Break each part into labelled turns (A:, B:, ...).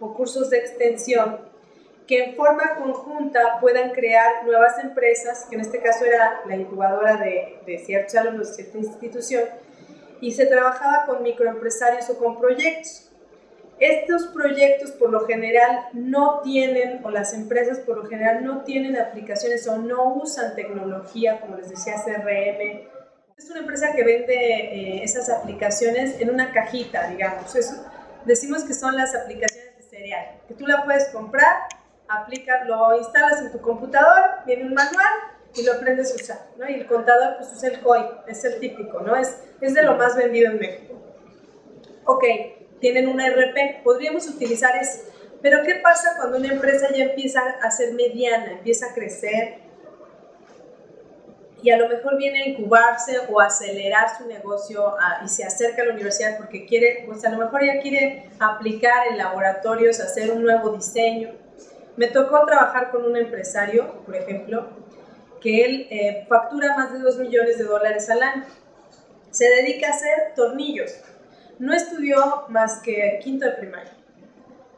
A: o cursos de extensión que en forma conjunta puedan crear nuevas empresas, que en este caso era la incubadora de ciertos alumnos de cierta institución, y se trabajaba con microempresarios o con proyectos. Estos proyectos por lo general no tienen, o las empresas por lo general no tienen aplicaciones o no usan tecnología, como les decía, CRM. Es una empresa que vende esas aplicaciones en una cajita, digamos. Decimos que son las aplicaciones de cereal, que tú la puedes comprar, lo instalas en tu computadora, viene un manual y lo aprendes a usar, ¿no? Y el contador pues usa el COI, es el típico, ¿no? Es de lo más vendido en México. Ok, tienen un ERP, podríamos utilizar eso, pero ¿qué pasa cuando una empresa ya empieza a ser mediana, empieza a crecer y a lo mejor viene a incubarse o a acelerar su negocio y se acerca a la universidad porque quiere, pues a lo mejor ya quiere aplicar en laboratorios, hacer un nuevo diseño? Me tocó trabajar con un empresario, por ejemplo, que él factura más de $2 millones al año. Se dedica a hacer tornillos. No estudió más que quinto de primaria,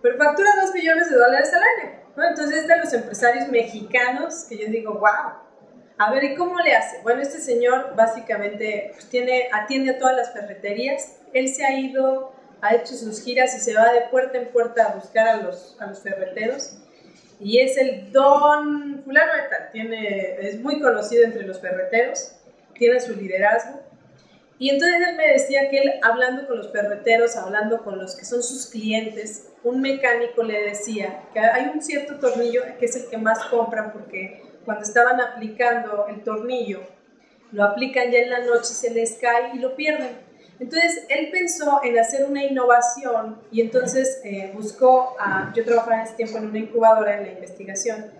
A: pero factura $2 millones al año, ¿no? Entonces es de los empresarios mexicanos que yo digo, wow. A ver, ¿y cómo le hace? Bueno, este señor básicamente pues, atiende a todas las ferreterías. Él se ha ido, ha hecho sus giras y se va de puerta en puerta a buscar a los ferreteros. Y es el don fulano de tal, es muy conocido entre los ferreteros, tiene su liderazgo. Y entonces él me decía que él, hablando con los ferreteros, hablando con los que son sus clientes, un mecánico le decía que hay un cierto tornillo que es el que más compran porque cuando estaban aplicando el tornillo, lo aplican ya en la noche, se les cae y lo pierden. Entonces él pensó en hacer una innovación y entonces yo trabajaba en ese tiempo en una incubadora en la investigación,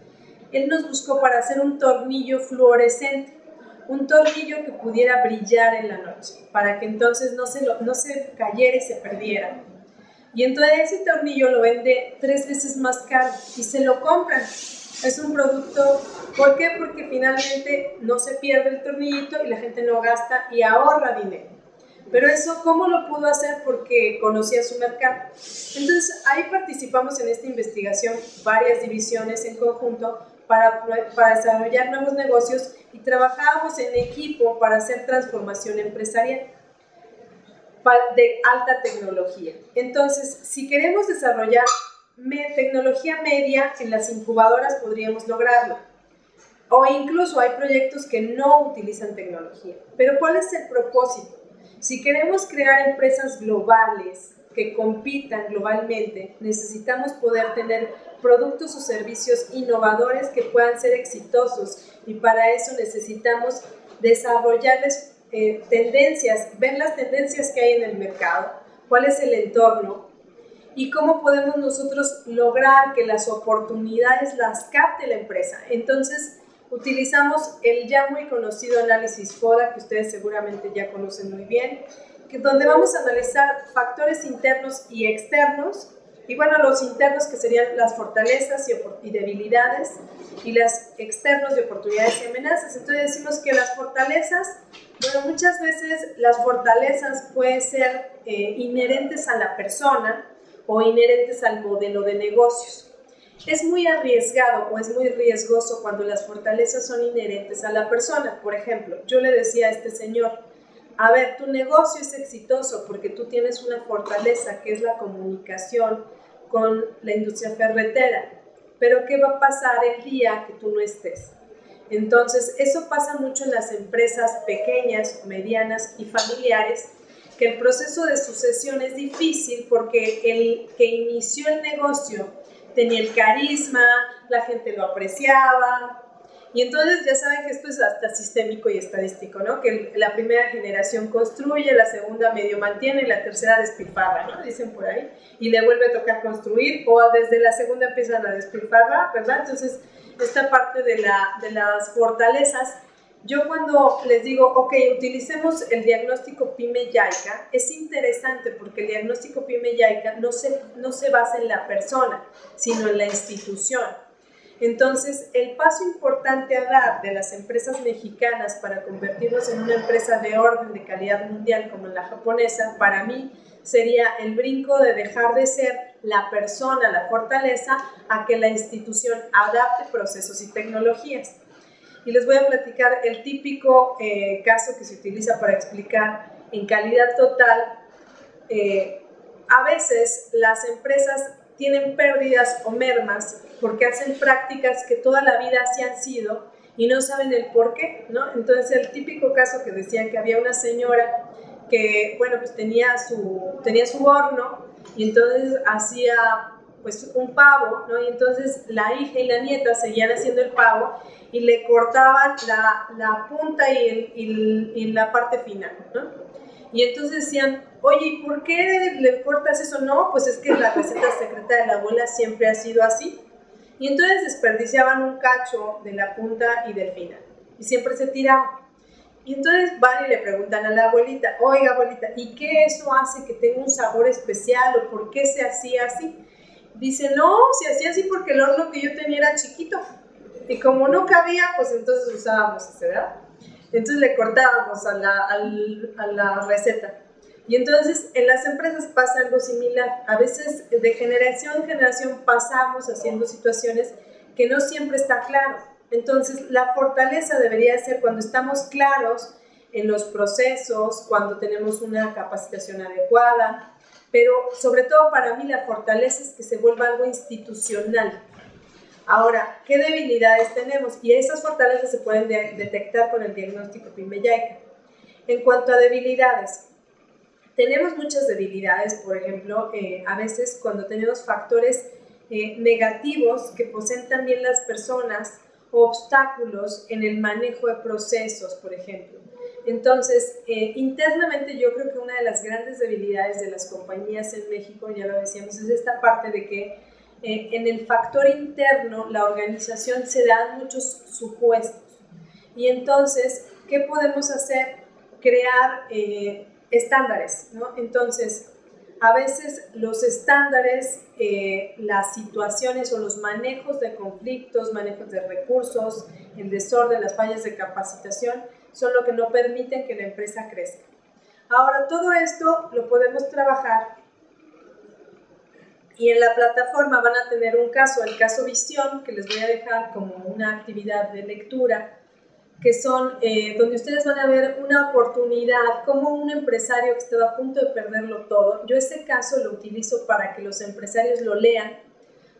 A: él nos buscó para hacer un tornillo fluorescente, un tornillo que pudiera brillar en la noche, para que entonces no se cayera y se perdiera. Y entonces ese tornillo lo vende 3 veces más caro y se lo compran. Es un producto, ¿por qué? Porque finalmente no se pierde el tornillito y la gente no gasta y ahorra dinero. Pero eso, ¿cómo lo pudo hacer? Porque conocía su mercado. Entonces, ahí participamos en esta investigación, varias divisiones en conjunto, para desarrollar nuevos negocios y trabajábamos en equipo para hacer transformación empresarial de alta tecnología. Entonces, si queremos desarrollar tecnología media, en las incubadoras podríamos lograrlo. O incluso hay proyectos que no utilizan tecnología. Pero ¿cuál es el propósito? Si queremos crear empresas globales que compitan globalmente, necesitamos poder tener productos o servicios innovadores que puedan ser exitosos y para eso necesitamos desarrollarles tendencias, ver las tendencias que hay en el mercado, cuál es el entorno y cómo podemos nosotros lograr que las oportunidades las capte la empresa. Entonces, utilizamos el ya muy conocido análisis FODA, que ustedes seguramente ya conocen muy bien, donde vamos a analizar factores internos y externos, y bueno, los internos que serían las fortalezas y debilidades, y las externos de oportunidades y amenazas. Entonces decimos que las fortalezas, bueno, muchas veces las fortalezas pueden ser inherentes a la persona o inherentes al modelo de negocios. Es muy arriesgado o es muy riesgoso cuando las fortalezas son inherentes a la persona. Por ejemplo, yo le decía a este señor, a ver, tu negocio es exitoso porque tú tienes una fortaleza que es la comunicación con la industria ferretera, pero ¿qué va a pasar el día que tú no estés? Entonces, eso pasa mucho en las empresas pequeñas, medianas y familiares, que el proceso de sucesión es difícil porque el que inició el negocio tenía el carisma, la gente lo apreciaba, y entonces ya saben que esto es hasta sistémico y estadístico, ¿no? Que la primera generación construye, la segunda medio mantiene y la tercera despilfarra, ¿no? Dicen por ahí, y le vuelve a tocar construir, o desde la segunda empiezan a despilfarrar, ¿verdad? Entonces, esta parte de las fortalezas, yo cuando les digo, ok, utilicemos el diagnóstico PYME-JICA, es interesante porque el diagnóstico PYME-JICA no se basa en la persona, sino en la institución. Entonces, el paso importante a dar de las empresas mexicanas para convertirnos en una empresa de orden de calidad mundial como la japonesa, para mí sería el brinco de dejar de ser la persona, la fortaleza, a que la institución adapte procesos y tecnologías. Y les voy a platicar el típico caso que se utiliza para explicar en calidad total. A veces las empresas tienen pérdidas o mermas porque hacen prácticas que toda la vida así han sido y no saben el por qué, ¿no? Entonces el típico caso que decían que había una señora que, bueno, pues tenía su horno y entonces hacía pues un pavo, ¿no? Y entonces la hija y la nieta seguían haciendo el pavo y le cortaban la punta y la parte final, ¿no? Y entonces decían, oye, ¿y por qué le cortas eso? No, pues es que la receta secreta de la abuela siempre ha sido así. Y entonces desperdiciaban un cacho de la punta y del final. Y siempre se tiraban. Y entonces van y le preguntan a la abuelita, oiga abuelita, ¿y qué eso hace que tenga un sabor especial o por qué se hacía así? Dice, no, se hacía así porque el horno que yo tenía era chiquito. Y como no cabía, pues entonces usábamos ese, ¿verdad? Entonces le cortábamos a la receta. Y entonces en las empresas pasa algo similar. A veces de generación en generación pasamos haciendo situaciones que no siempre está claro. Entonces la fortaleza debería ser cuando estamos claros en los procesos, cuando tenemos una capacitación adecuada, pero sobre todo para mí la fortaleza es que se vuelva algo institucional. Ahora, ¿qué debilidades tenemos? Y esas fortalezas se pueden detectar con el diagnóstico PYME-JICA. En cuanto a debilidades, tenemos muchas debilidades, por ejemplo, a veces cuando tenemos factores negativos que poseen también las personas, obstáculos en el manejo de procesos, por ejemplo. Entonces, internamente yo creo que una de las grandes debilidades de las compañías en México, ya lo decíamos, es esta parte de que en el factor interno, la organización se dan muchos supuestos. Y entonces, ¿qué podemos hacer? Crear estándares, ¿no? Entonces, a veces los estándares, las situaciones o los manejos de conflictos, manejos de recursos, el desorden, las fallas de capacitación, son lo que no permiten que la empresa crezca. Ahora, todo esto lo podemos trabajar y en la plataforma van a tener un caso, el caso Visión, que les voy a dejar como una actividad de lectura, que son donde ustedes van a ver una oportunidad, como un empresario que estaba a punto de perderlo todo. Yo ese caso lo utilizo para que los empresarios lo lean,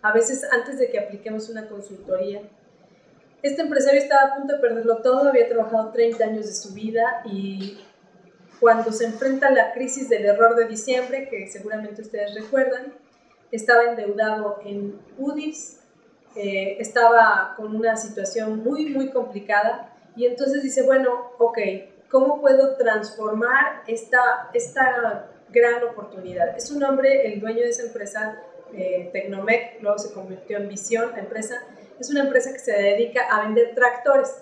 A: a veces antes de que apliquemos una consultoría. Este empresario estaba a punto de perderlo todo, había trabajado 30 años de su vida y cuando se enfrenta a la crisis del error de diciembre, que seguramente ustedes recuerdan, estaba endeudado en UDIs, estaba con una situación muy, muy complicada y entonces dice, bueno, ok, ¿cómo puedo transformar esta gran oportunidad? Es un hombre, el dueño de esa empresa, Tecnomec, luego se convirtió en Visión, la empresa, es una empresa que se dedica a vender tractores.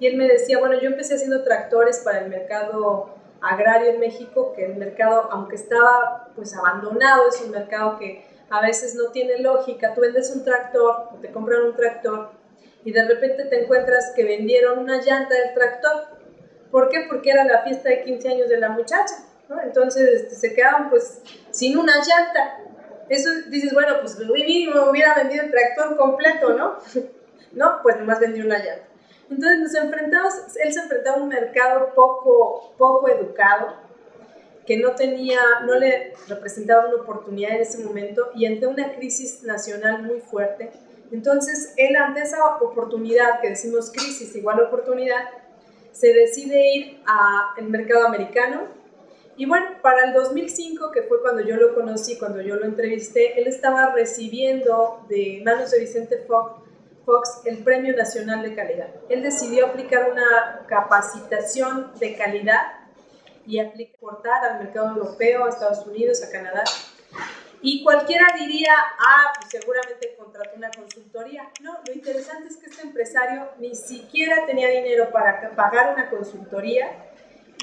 A: Y él me decía, bueno, yo empecé haciendo tractores para el mercado agrario en México, que el mercado, aunque estaba pues abandonado, es un mercado que a veces no tiene lógica. Tú vendes un tractor o te compran un tractor y de repente te encuentras que vendieron una llanta del tractor. ¿Por qué? Porque era la fiesta de 15 años de la muchacha, ¿no? Entonces se quedaban pues sin una llanta. Eso dices, bueno, pues mínimo hubiera vendido el tractor completo, ¿no? No, pues nomás vendió una llanta. Entonces él se enfrentaba a un mercado poco educado, que no le representaba una oportunidad en ese momento y ante una crisis nacional muy fuerte. Entonces, él ante esa oportunidad, que decimos crisis igual oportunidad, se decide ir al mercado americano. Y bueno, para el 2005, que fue cuando yo lo conocí, cuando yo lo entrevisté, él estaba recibiendo de manos de Vicente Fox el Premio Nacional de Calidad. Él decidió aplicar una capacitación de calidad y exportar al mercado europeo, a Estados Unidos, a Canadá. Y cualquiera diría, pues seguramente contrató una consultoría. No, lo interesante es que este empresario ni siquiera tenía dinero para pagar una consultoría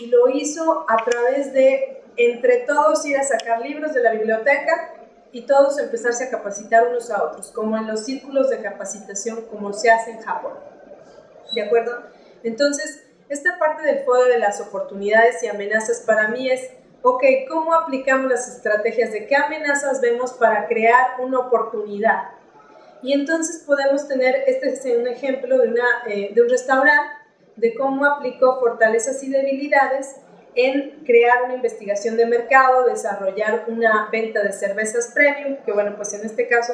A: y lo hizo a través de, entre todos, ir a sacar libros de la biblioteca y todos empezarse a capacitar unos a otros, como en los círculos de capacitación, como se hace en Japón. ¿De acuerdo? Entonces, esta parte del foro de las oportunidades y amenazas para mí es, ok, ¿cómo aplicamos las estrategias? ¿De qué amenazas vemos para crear una oportunidad? Y entonces podemos tener, este es un ejemplo de un restaurante, de cómo aplicó fortalezas y debilidades en crear una investigación de mercado, desarrollar una venta de cervezas premium, que bueno, pues en este caso